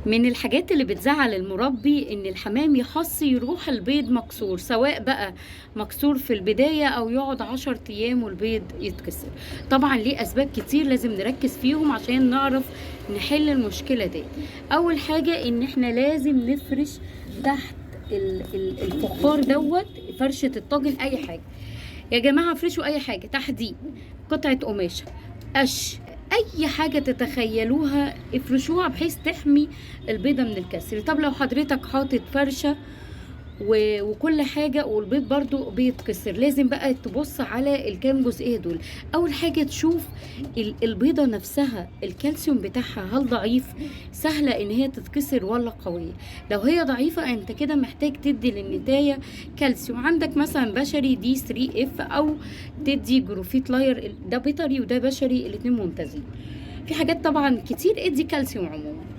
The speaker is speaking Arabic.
من الحاجات اللي بتزعل المربي ان الحمام يحص يروح البيض مكسور، سواء بقى مكسور في البداية او يقعد 10 ايام والبيض يتكسر. طبعا ليه اسباب كتير لازم نركز فيهم عشان نعرف نحل المشكلة دي. اول حاجة ان احنا لازم نفرش تحت الفخار دوت فرشة الطاجن اي حاجة. يا جماعة افرشوا اي حاجة تحديد، قطعة قماشة، قش، اي حاجة تتخيلوها افرشوها بحيث تحمي البيضة من الكسر. طب لو حضرتك حاطط فرشة وكل حاجة والبيض برضو بيتكسر، لازم بقى تبص على الكام جزئية دول. اول حاجة تشوف البيضة نفسها الكالسيوم بتاعها هل ضعيف، سهلة ان هي تتكسر ولا قوية. لو هي ضعيفة انت كده محتاج تدي للنتاية كالسيوم. عندك مثلا بشري دي 3 اف او تدي جروفيت لاير، ده بيطري وده بشري، الاتنين ممتازين. في حاجات طبعا كتير ادي كالسيوم عموما.